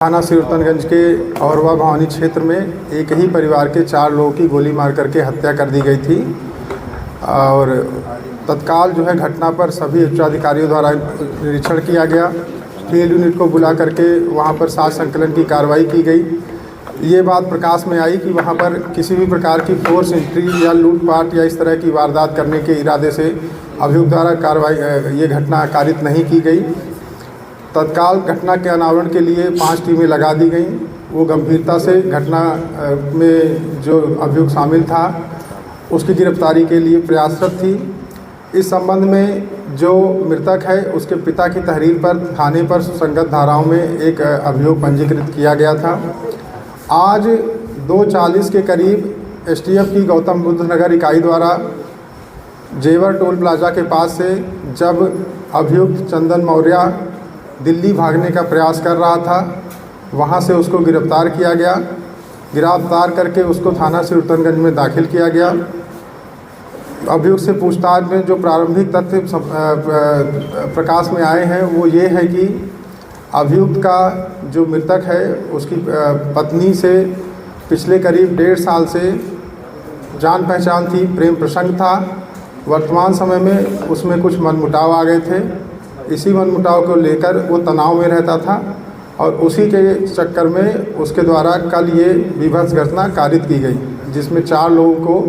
थाना सिरतनगंज के औरवा भवानी क्षेत्र में एक ही परिवार के 4 लोगों की गोली मार करके हत्या कर दी गई थी और तत्काल जो है घटना पर सभी उच्चाधिकारियों द्वारा निरीक्षण किया गया। फील्ड यूनिट को बुला करके वहां पर साथ संकलन की कार्रवाई की गई। ये बात प्रकाश में आई कि वहां पर किसी भी प्रकार की फोर्स एंट्री या लूटपाट या इस तरह की वारदात करने के इरादे से अभियुक्त द्वारा कार्रवाई ये घटना कारित नहीं की गई। तत्काल घटना के अनावरण के लिए 5 टीमें लगा दी गईं। वो गंभीरता से घटना में जो अभियुक्त शामिल था उसकी गिरफ्तारी के लिए प्रयासरत थी। इस संबंध में जो मृतक है उसके पिता की तहरीर पर थाने पर सुसंगत धाराओं में एक अभियोग पंजीकृत किया गया था। आज 2:40 के करीब एसटीएफ की गौतम बुद्ध नगर इकाई द्वारा जेवर टोल प्लाजा के पास से जब अभियुक्त चंदन मौर्य दिल्ली भागने का प्रयास कर रहा था, वहां से उसको गिरफ्तार किया गया। गिरफ्तार करके उसको थाना सिरतनगंज में दाखिल किया गया। अभियुक्त से पूछताछ में जो प्रारंभिक तथ्य प्रकाश में आए हैं वो ये है कि अभियुक्त का जो मृतक है उसकी पत्नी से पिछले करीब 1.5 साल से जान पहचान थी, प्रेम प्रसंग था। वर्तमान समय में उसमें कुछ मनमुटाव आ गए थे। इसी मनमुटाव को लेकर वो तनाव में रहता था और उसी के चक्कर में उसके द्वारा कल ये विभत्स घटना कारित की गई, जिसमें 4 लोगों को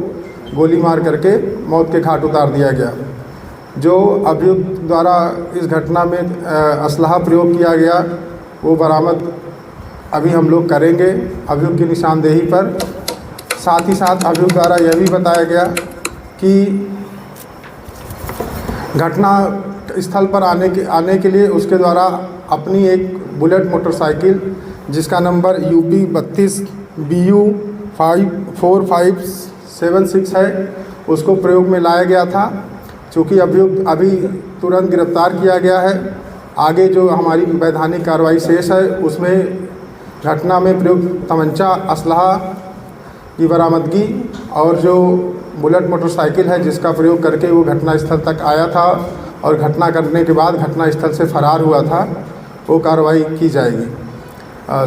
गोली मार करके मौत के घाट उतार दिया गया। जो अभियुक्त द्वारा इस घटना में असलहा प्रयोग किया गया वो बरामद अभी हम लोग करेंगे अभियुक्त की निशानदेही पर। साथ ही साथ अभियुक्त द्वारा यह भी बताया गया कि घटना स्थल पर आने के लिए उसके द्वारा अपनी एक बुलेट मोटरसाइकिल जिसका नंबर UP 32 BU 54576 है उसको प्रयोग में लाया गया था। चूँकि अभियुक्त अभी तुरंत गिरफ्तार किया गया है, आगे जो हमारी वैधानिक कार्रवाई शेष है उसमें घटना में प्रयुक्त तमंचा असलहा की बरामदगी और जो बुलेट मोटरसाइकिल है जिसका प्रयोग करके वो घटना स्थल तक आया था और घटना करने के बाद घटना स्थल से फरार हुआ था, वो कार्रवाई की जाएगी।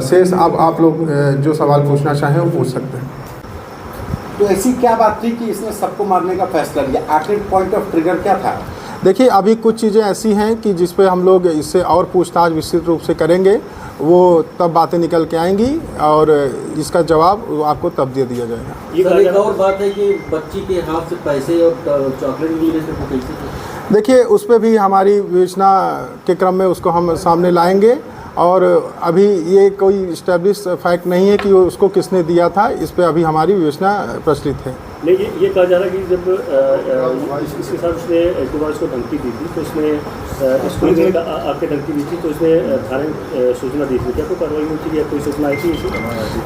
शेष अब आप लोग जो सवाल पूछना चाहें वो पूछ सकते हैं। तो ऐसी क्या बात थी कि इसने सबको मारने का फैसला लिया? आखिर पॉइंट ऑफ ट्रिगर क्या था? देखिए, अभी कुछ चीज़ें ऐसी हैं कि जिस पे हम लोग इससे और पूछताछ विस्तृत रूप से करेंगे, वो तब बातें निकल के आएंगी और इसका जवाब आपको तब दे दिया जाएगा। ये एक और बात है कि बच्ची के हाथ से पैसे और चॉकलेट मिलने से वो कैसे थे? देखिए, उस पर भी हमारी विवेचना के क्रम में उसको हम सामने लाएंगे और अभी ये कोई इस्टेब्लिश फैक्ट नहीं है कि उसको किसने दिया था। इस पे अभी हमारी विवेचना प्रचलित है। नहीं, ये कहा जा रहा है कि जब इसके साथ उसने एक बार उसको धमकी दी थी तो उसने स्कूल में आके धमकी दी थी तो उसने थाने सूचना दी थी। क्या कोई कार्रवाई हुई थी या कोई सूचना आई थी इसी?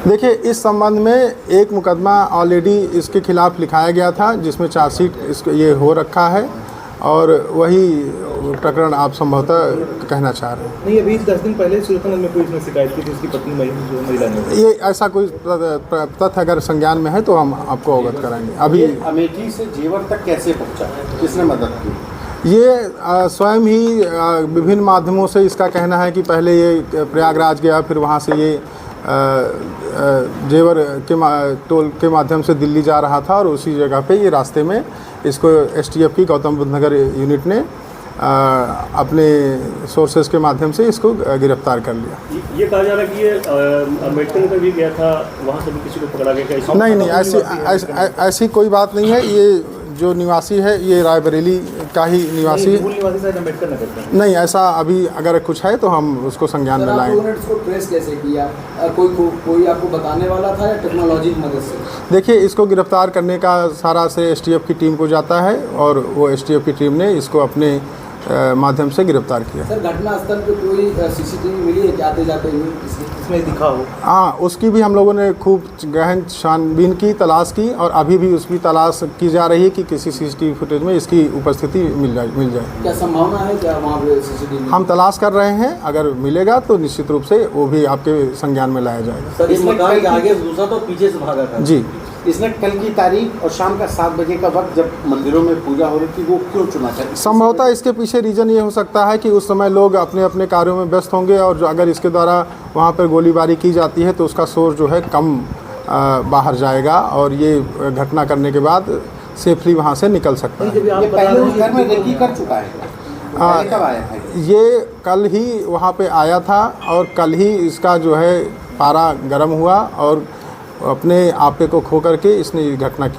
देखिए, इस संबंध में एक मुकदमा ऑलरेडी इसके खिलाफ लिखाया गया था जिसमें चार्जशीट इसको ये हो रखा है और वही प्रकरण आप संभवतः कहना चाह रहे हैं। नहीं, अभी 10 दिन पहले सिरतनगंज में कोई इसने शिकायत की थी उसकी पत्नी महिला ने। ये ऐसा कोई तथ्य अगर संज्ञान में है तो हम आपको अवगत कराएंगे। अभी अमेठी से जेवर तक कैसे पहुंचा, किसने मदद की? ये स्वयं ही विभिन्न माध्यमों से इसका कहना है कि पहले ये प्रयागराज गया, फिर वहाँ से ये जेवर के टोल के माध्यम से दिल्ली जा रहा था और उसी जगह पे ये रास्ते में इसको एसटीएफ की गौतम बुद्ध नगर यूनिट ने अपने सोर्सेज के माध्यम से इसको गिरफ्तार कर लिया। ये कहा जा रहा है कि ये अम्बेडकर में भी गया था, वहाँ से भी किसी को पकड़ा गया? नहीं, ऐसी कोई बात नहीं है। ये जो निवासी है ये रायबरेली का ही निवासी है। अम्बेडकर नगर का नहीं, ऐसा अभी अगर कुछ है तो हम उसको संज्ञान में लाएंगे। इसको ट्रेस कैसे किया? कोई आपको बताने वाला था या टेक्नोलॉजी की मदद से? देखिए, इसको गिरफ्तार करने का सारा से एसटीएफ की टीम को जाता है और वो एसटीएफ की टीम ने इसको अपने माध्यम से गिरफ्तार किया। सर, घटना स्थल पे कोई सीसीटीवी मिली है जाते जाते हुए इसमें दिखा हो? हाँ, उसकी भी हम लोगों ने खूब गहन छानबीन की, तलाश की और अभी भी उसकी तलाश की जा रही है कि किसी सीसीटीवी फुटेज में इसकी उपस्थिति मिल जाए। क्या संभावना है क्या वहाँ पे सीसीटीवी? हम तलाश कर रहे हैं, अगर मिलेगा तो निश्चित रूप से वो भी आपके संज्ञान में लाया जाएगा। सर, इस मकान के आगे घुसा तो पीछे से भागा था? जी। इसने कल की तारीख और शाम का 7 बजे का वक्त जब मंदिरों में पूजा हो रही थी वो क्यों चुना था? संभवतः इसके पीछे रीज़न ये हो सकता है कि उस समय लोग अपने अपने कार्यों में व्यस्त होंगे और अगर इसके द्वारा वहाँ पर गोलीबारी की जाती है तो उसका सोर्स जो है कम बाहर जाएगा और ये घटना करने के बाद सेफली वहाँ से निकल सकता है। ये पहले उस घर में रेकी कर चुका है, पहले कब आया था? ये कल ही वहाँ पे आया था और कल ही इसका जो है पारा गर्म हुआ और अपने आपे को खो करके इसने ये घटना की।